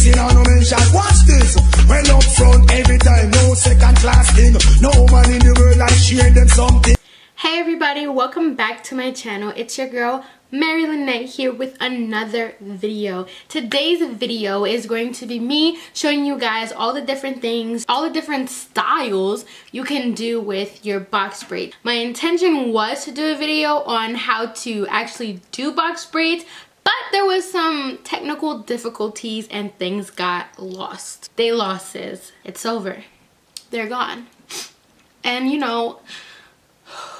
missing on no mention. Watch this. Well up front every time, no second class thing. No man in the world like share them something. Hey everybody, welcome back to my channel. It's your girl Mary Lynette here with another video. Today's video is going to be me showing you guys all the different things, all the different styles you can do with your box braid. My intention was to do a video on how to actually do box braids, but there was some technical difficulties and things got lost. They losses. It's over. They're gone. And you know,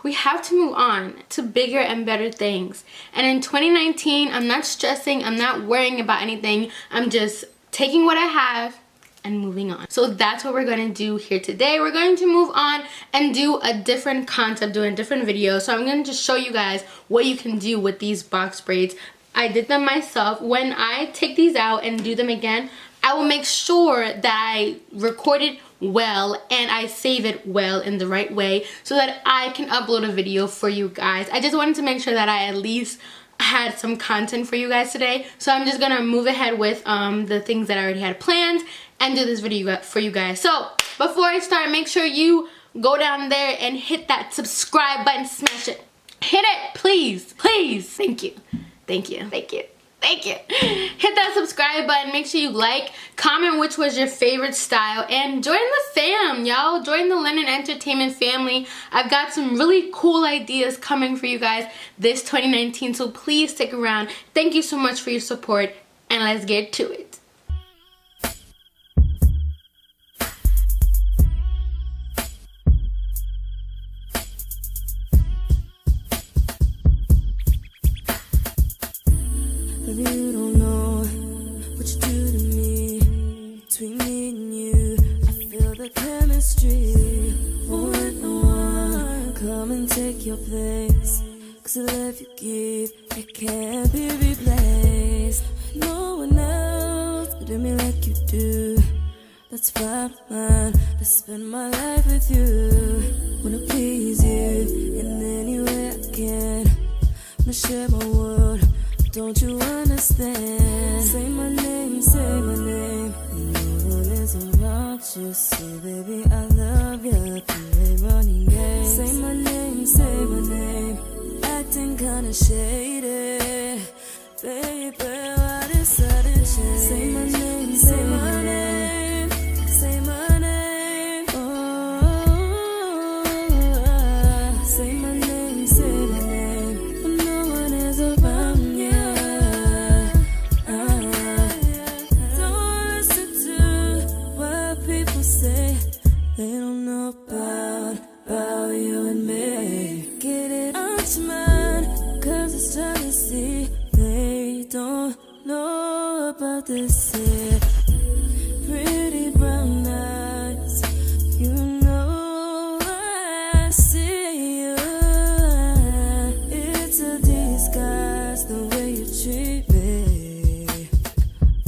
we have to move on to bigger and better things. And in 2019, I'm not stressing, I'm not worrying about anything. I'm just taking what I have and moving on. So that's what we're going to do here today. We're going to move on and do a different concept, do a different video. So I'm going to just show you guys what you can do with these box braids. I did them myself. When I take these out and do them again, I will make sure that I record it well and I save it well in the right way so that I can upload a video for you guys. I just wanted to make sure that I at least had some content for you guys today. So I'm just gonna move ahead with the things that I already had planned and do this video for you guys. So before I start, make sure you go down there and hit that subscribe button, smash it. Hit it, please, please. Thank you, thank you, thank you. Thank you. Hit that subscribe button. Make sure you like, comment which was your favorite style, and join the fam, y'all. Join the Linen Entertainment family. I've got some really cool ideas coming for you guys this 2019, so please stick around. Thank you so much for your support, and let's get to it. You don't know what you do to me. Between me and you, I feel the chemistry. One on one, come and take your place. Cause the love you give, it can't be replaced. No one else could do me like you do. That's why I'm mine to spend my life with you. Wanna please you in any way I can. Wanna share my world. Don't you understand? Say my name, say my name. No one is around you, so baby I love you. You ain't running game. Say my name. Acting kinda shady, baby. Why this sudden change? Say my name, say my name, say my name. Oh, say my name, say my name. When no one is around. They don't know about you and me. Get it out your mind, cause it's jealousy. They don't know about this here. Pretty brown eyes, you know I see you. It's a disguise the way you treat me.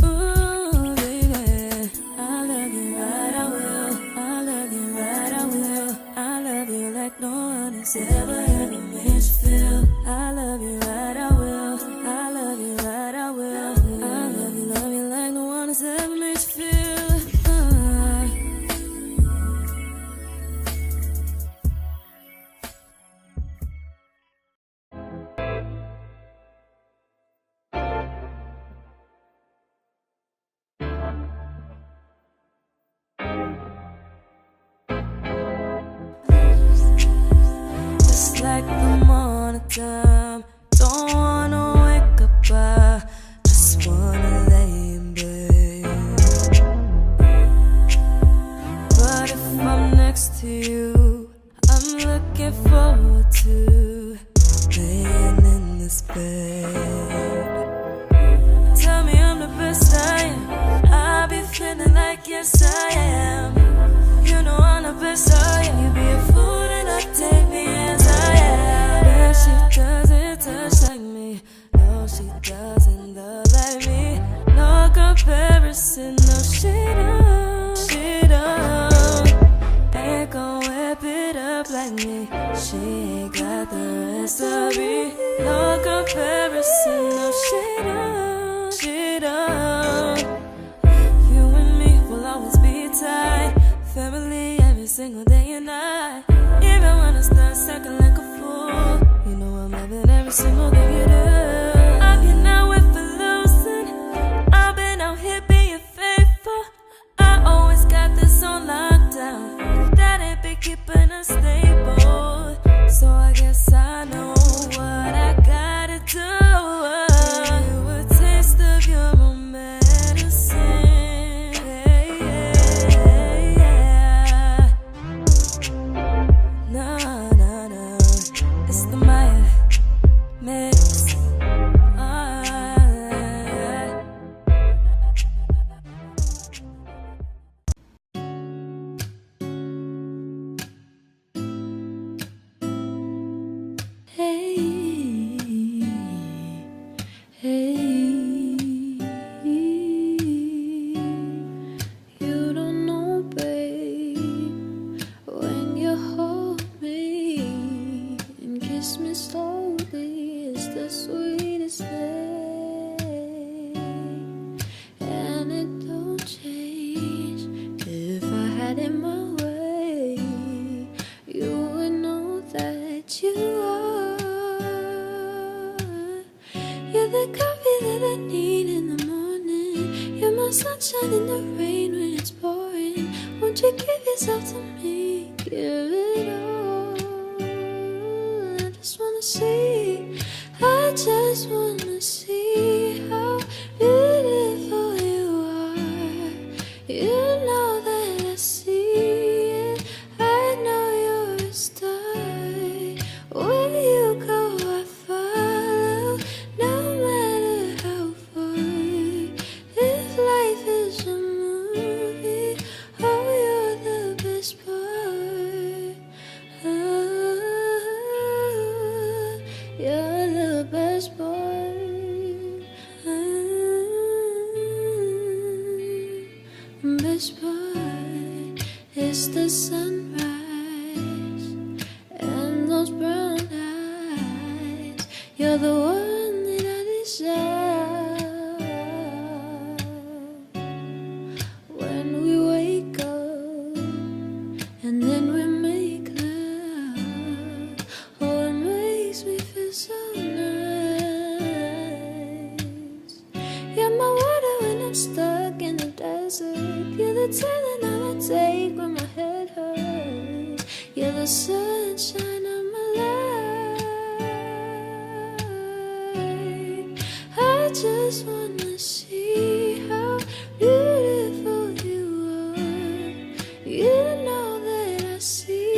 Ooh, baby, I love you right, I will. I love you right, I will. I love you like no one has ever made you feel. I love you right, I will. I love you right, I will. I love you like no one has ever made you feel. Just like the morning time, don't wanna wake up, I just wanna lay in bed. But if I'm next to you, I'm looking forward to laying in this bed. Tell me I'm the best I am, I'll be feeling like yes I am. You know I'm the best I am. You be a fool and I take me as I am. But she doesn't touch like me. No, she doesn't love like me. No comparison, no she don't. She don't. Ain't gon' whip it up like me. She ain't got the recipe. No comparison, no she don't. She don't. single day and night. Even when I start second like a fool, you know I'm loving every single thing you do. I cannot wait for losing. I've been out here being faithful. I always got this on lockdown. That ain't been keeping us stable. So I guess I know what I gotta do. A taste of your own medicine. Yeah. No, no, no. It's the Maya mix. Sunshine in the rain when it's pouring. Won't you give yourself to me? Give it all. I just wanna see. I just wanna see how beautiful you are. You know that I see it. I know you're a star. Where you go, I follow. No matter how far. If life is a movie, oh, you're the best part. Oh, you're the best part. Best part is the sunrise and those brown eyes. You're the one that I desire. When we wake up and then we make love, oh, it makes me feel so nice. You're my water when I'm stuck in the desert. You're the talent I'ma take when my head hurts. You're the sunshine of my life. I just wanna see how beautiful you are. You know that I see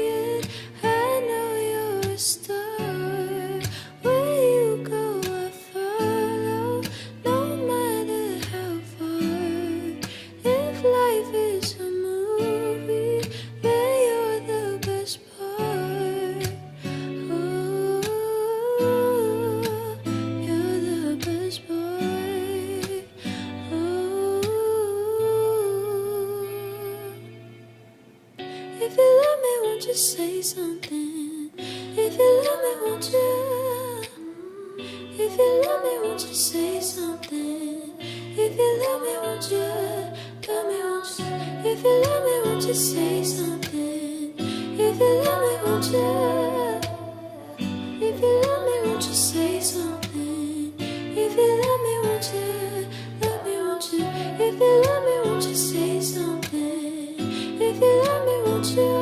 it. I know you're a star. Where you go, I follow. No matter how far. If life is a movie, then you're the best part. Oh, you're the best part. Oh, if you love me, won't you say something? If you love me, won't you? If you love me, won't you say something? If you love me, won't you? Tell me, won't you? If you love me, won't you say something? If you love me, won't you? If you love me, won't you say something? If you love me, won't you? Love me, won't you? If you love me, won't you say something? If you love me, won't you?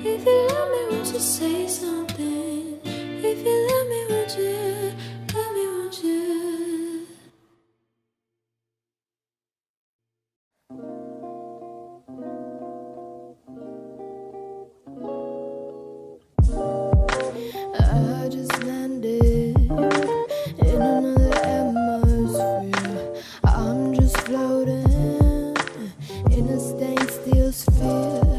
If you love me, won't you say something? If you love me, won't you? Love me, won't you? I just landed in another atmosphere. I'm just floating in a stained steel sphere.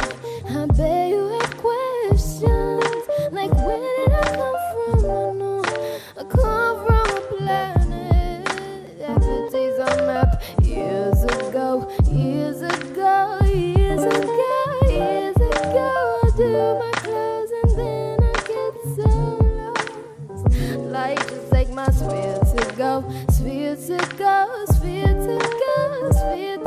I bet you have questions like where did I come from? Oh no, I come from a planet that takes a map years ago, years ago, years ago, years ago. I do my clothes and then I get so lost. Like just take my sphere to go, sphere to go, sphere to go, sphere to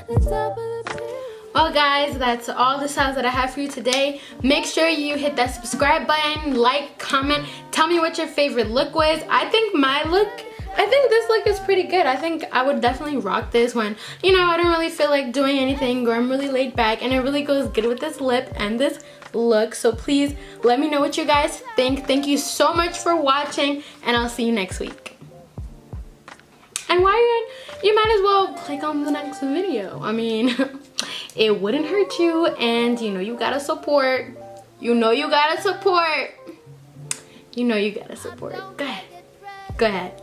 the top of the pit. Well well guys, that's all the styles that I have for you today. Make sure you hit that subscribe button, like, comment, tell me what your favorite look was. I think this look is pretty good. I think I would definitely rock this when, you know, I don't really feel like doing anything or I'm really laid back, and it really goes good with this lip and this look. So please let me know what you guys think. Thank you so much for watching, and I'll see you next week. And while you're in, you might as well click on the next video. I mean, it wouldn't hurt you, and you know you gotta support. You know you gotta support. You know you gotta support. Go ahead. Go ahead.